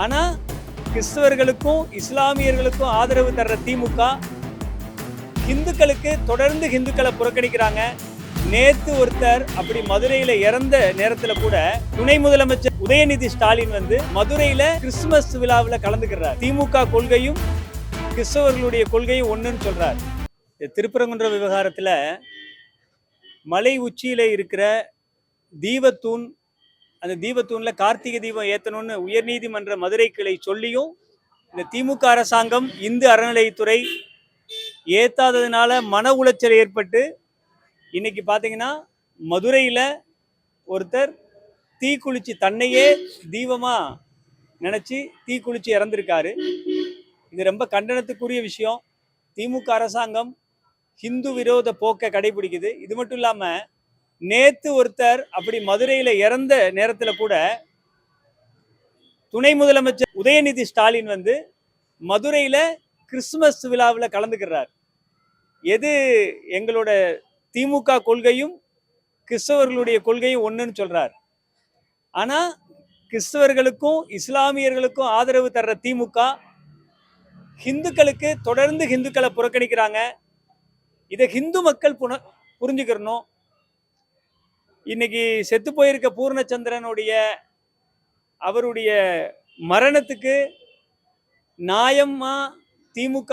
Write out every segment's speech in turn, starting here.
ஆனா கிறிஸ்தவர்களுக்கும் இஸ்லாமியர்களுக்கும் ஆதரவு தர்ற திமுக இந்துக்களுக்கு தொடர்ந்து இந்துக்களை புறக்கணிக்கிறாங்க. நேத்து ஒருத்தர் அப்படி மதுரையில இறந்த நேரத்துல கூட துணை முதலமைச்சர் உதயநிதி ஸ்டாலின் மதுரையில கிறிஸ்துமஸ் விழாவில் கலந்துக்கிறார். திமுக கொள்கையும் கிறிஸ்தவர்களுடைய கொள்கையும் ஒண்ணுன்னு சொல்றார். திருப்பரங்குன்ற விவகாரத்துல மலை உச்சியில இருக்கிற தீபத்தூண், அந்த தீபத்தூண்ல கார்த்திகை தீபம் ஏத்தணும்னு உயர்நீதிமன்ற மதுரை கிளை சொல்லியும் இந்த திமுக அரசாங்கம் இந்து அறநிலையத்துறை ஏத்தாததுனால மன உளைச்சல் ஏற்பட்டு இன்னைக்கு பாத்தீங்கன்னா மதுரையில ஒருத்தர் தீக்குளிச்சு தன்னையே தீபமா நினைச்சு தீக்குளிச்சு இறந்திருக்காரு. இது ரொம்ப கண்டனத்துக்குரிய விஷயம். திமுக அரசாங்கம் ஹிந்து விரோத போக்கை கடைபிடிக்குது. இது மட்டும் இல்லாம நேத்து ஒருத்தர் அப்படி மதுரையில இறந்த நேரத்துல கூட துணை முதலமைச்சர் உதயநிதி ஸ்டாலின் மதுரையில கிறிஸ்துமஸ் விழாவில் கலந்துக்கிறார். எது எங்களோட திமுக கொள்கையும் கிறிஸ்தவர்களுடைய கொள்கையும் ஒண்ணுன்னு சொல்றார். ஆனா கிறிஸ்தவர்களுக்கும் இஸ்லாமியர்களுக்கும் ஆதரவு தர்ற திமுக இந்துக்களுக்கு தொடர்ந்து இந்துக்களை புறக்கணிக்கிறாங்க. இதை இந்து மக்கள் புரிஞ்சுக்கிறணும். இன்னைக்கு செத்து போயிருக்க பூர்ணச்சந்திரனுடைய அவருடைய மரணத்துக்கு நியாயமா திமுக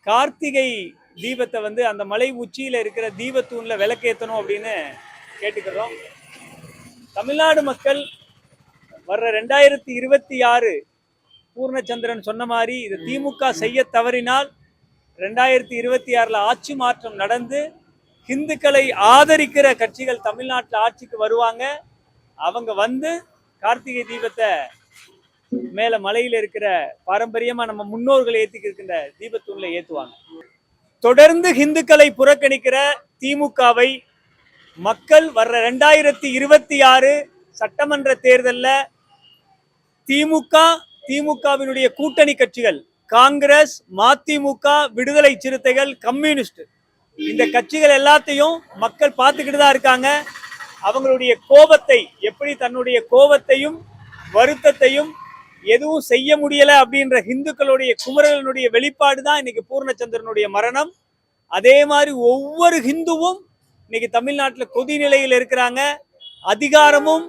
கார்த்திகை தீபத்தை அந்த மலை உச்சியில இருக்கிற தீபத்தூண்ல விளக்கேற்றணும் அப்படின்னு கேட்டுக்கிறோம். தமிழ்நாடு மக்கள் வர்ற 2026 பூர்ணச்சந்திரன் சொன்ன மாதிரி இது திமுக செய்ய தவறினால் 2026 ஆட்சி மாற்றம் நடந்து இந்துக்களை ஆதரிக்கிற கட்சிகள் தமிழ்நாட்டில் ஆட்சிக்கு வருவாங்க. அவங்க கார்த்திகை தீபத்தை மேல மலையில இருக்கிற பாரம்பரியமா நம்ம முன்னோர்கள் ஏத்திக்கிற தீபத்தூண்ல ஏத்துவாங்க. தொடர்ந்து இந்துக்களை புறக்கணிக்கிற திமுகவை மக்கள் வர்ற 2026 சட்டமன்ற தேர்தலில் திமுகவினுடைய கூட்டணி கட்சிகள் காங்கிரஸ், மதிமுக, விடுதலை சிறுத்தைகள், கம்யூனிஸ்ட் இந்த கட்சிகள் எல்லாத்தையும் மக்கள் பார்த்துக்கிட்டு தான் இருக்காங்க. அவங்களுடைய கோபத்தை எப்படி தன்னுடைய கோபத்தையும் வருத்தத்தையும் எதுவும் செய்ய முடியல அப்படின்ற இந்துக்களுடைய குமரனுடைய வெளிப்பாடு தான் இன்னைக்கு பூர்ணச்சந்திரனுடைய மரணம். அதே மாதிரி ஒவ்வொரு ஹிந்துவும் இன்னைக்கு தமிழ்நாட்டில் கொதி நிலையில் இருக்கிறாங்க. அதிகாரமும்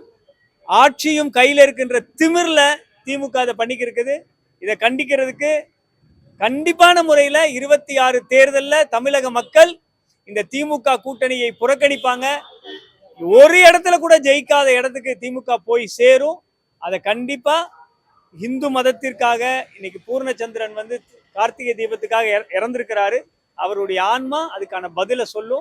ஆட்சியும் கையில் இருக்கின்ற திமிர்ல திமுக அதை பண்ணிக்கு இருக்குது. இதை கண்டிக்கிறதுக்கு கண்டிப்பான முறையில் 26 தேர்தலில் தமிழக மக்கள் இந்த திமுக கூட்டணியை புறக்கணிப்பாங்க. ஒரு இடத்துல கூட ஜெயிக்காத இடத்துக்கு திமுக போய் சேரும். அதை கண்டிப்பா இந்து மதத்திற்காக இன்னைக்கு பூர்ணச்சந்திரன் கார்த்திகை தீபத்துக்காக இறந்திருக்கிறாரு. அவருடைய ஆன்மா அதுக்கான பதிலை சொல்லும்.